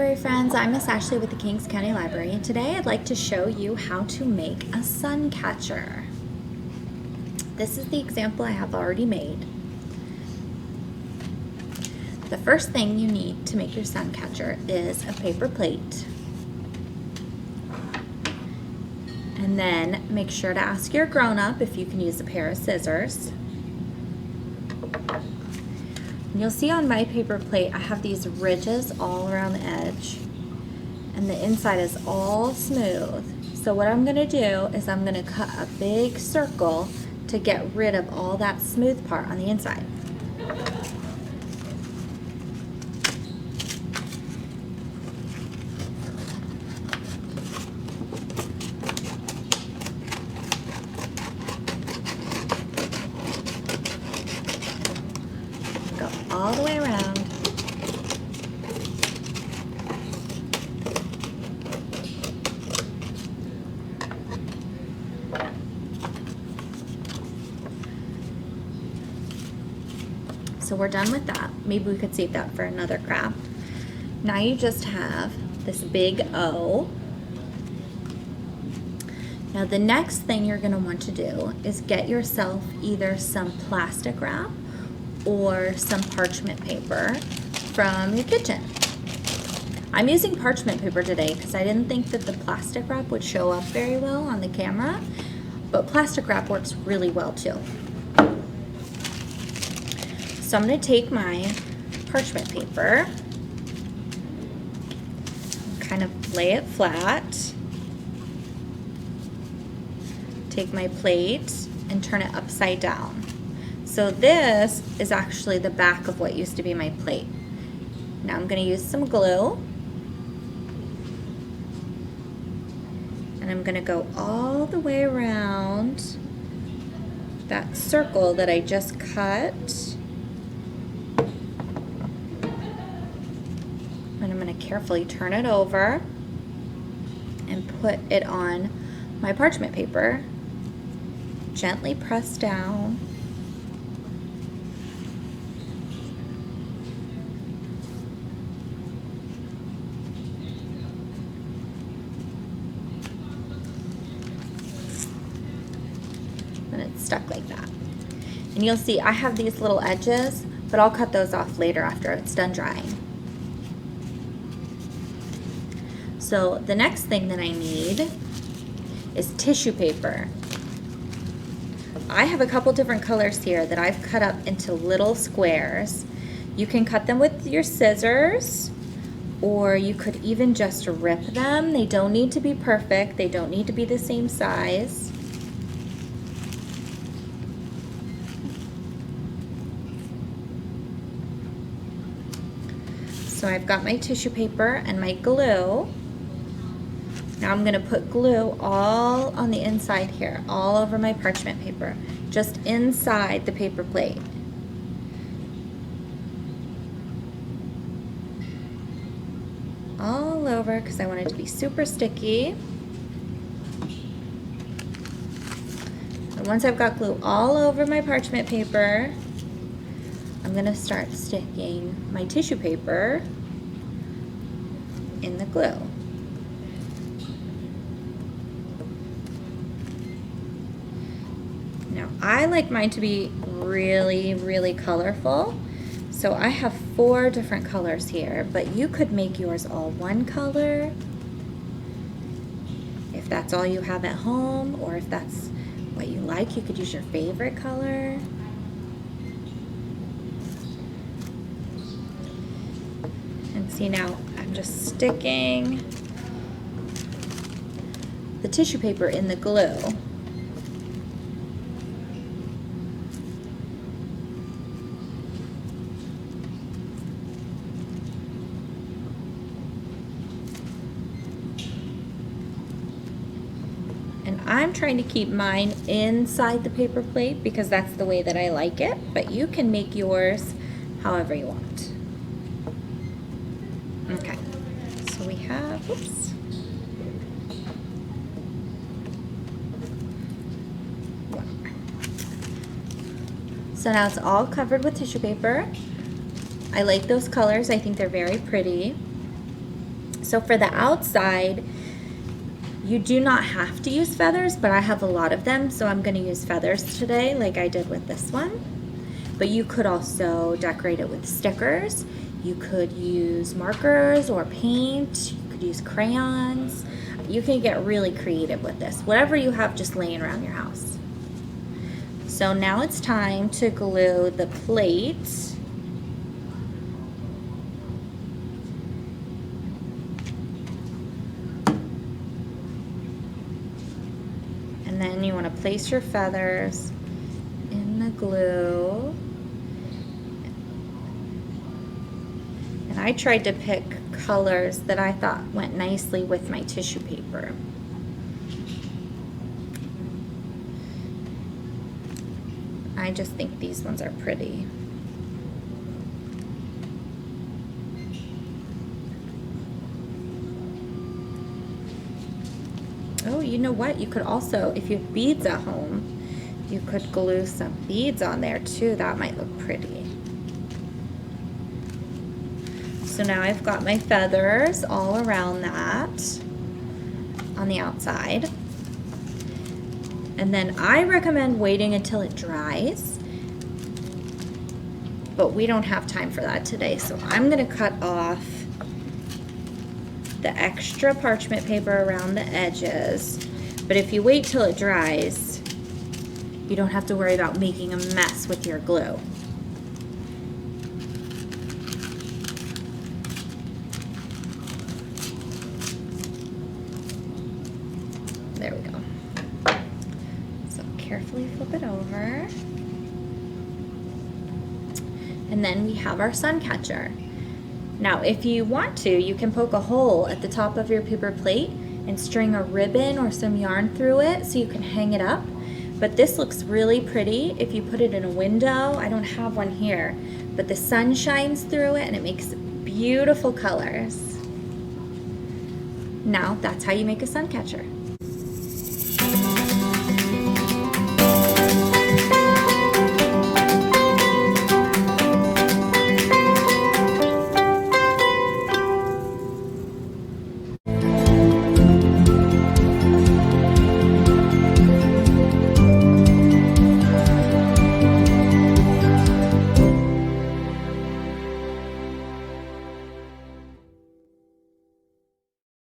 library friends, I'm Miss Ashley with the Kings County Library, and today I'd like to show you how to make a sun catcher. This is the example I have already made. The first thing you need to make your sun catcher is a paper plate. And then make sure to ask your grown-up if you can use a pair of scissors. You'll see on my paper plate I have these ridges all around the edge, and the inside is all smooth. So what I'm going to do is I'm going to cut a big circle to get rid of all that smooth part on the inside. Go all the way around. So we're done with that. Maybe we could save that for another craft. Now you just have this big O. Now the next thing you're going to want to do is get yourself either some plastic wrap or some parchment paper from your kitchen. I'm using parchment paper today because I didn't think that the plastic wrap would show up very well on the camera, but plastic wrap works really well too. So I'm going to take my parchment paper, kind of lay it flat, take my plate and turn it upside down. So this is actually the back of what used to be my plate. Now I'm going to use some glue, and I'm going to go all the way around that circle that I just cut. And I'm going to carefully turn it over and put it on my parchment paper. Gently press down. And it's stuck like that. And you'll see I have these little edges, but I'll cut those off later after it's done drying. So the next thing that I need is tissue paper. I have a couple different colors here that I've cut up into little squares. You can cut them with your scissors, or you could even just rip them. They don't need to be perfect. They don't need to be the same size. So I've got my tissue paper and my glue. Now I'm going to put glue all on the inside here, all over my parchment paper, just inside the paper plate. All over, because I want it to be super sticky. And once I've got glue all over my parchment paper, I'm going to start sticking my tissue paper in the glue. Now I like mine to be really, really colorful. So I have 4 different colors here, but you could make yours all one color if that's all you have at home, or if that's what you like, you could use your favorite color. And see, now I'm just sticking the tissue paper in the glue. And I'm trying to keep mine inside the paper plate because that's the way that I like it, but you can make yours however you want. Okay, so we have, oops. So now it's all covered with tissue paper. I like those colors. I think they're very pretty. So for the outside, you do not have to use feathers, but I have a lot of them, so I'm gonna use feathers today like I did with this one. But you could also decorate it with stickers. You could use markers or paint. You could use crayons. You can get really creative with this. Whatever you have just laying around your house. So now it's time to glue the plate. And then you want to place your feathers in the glue. And I tried to pick colors that I thought went nicely with my tissue paper. I just think these ones are pretty. Oh, you know what? You could also, if you have beads at home, you could glue some beads on there too. That might look pretty. So now I've got my feathers all around that on the outside. And then I recommend waiting until it dries, but we don't have time for that today. So I'm gonna cut off the extra parchment paper around the edges. But if you wait till it dries, you don't have to worry about making a mess with your glue. There we go. So carefully flip it over. And then we have our sun catcher. Now, if you want to, you can poke a hole at the top of your paper plate and string a ribbon or some yarn through it so you can hang it up. But this looks really pretty if you put it in a window. I don't have one here, but the sun shines through it and it makes beautiful colors. Now, that's how you make a sun catcher.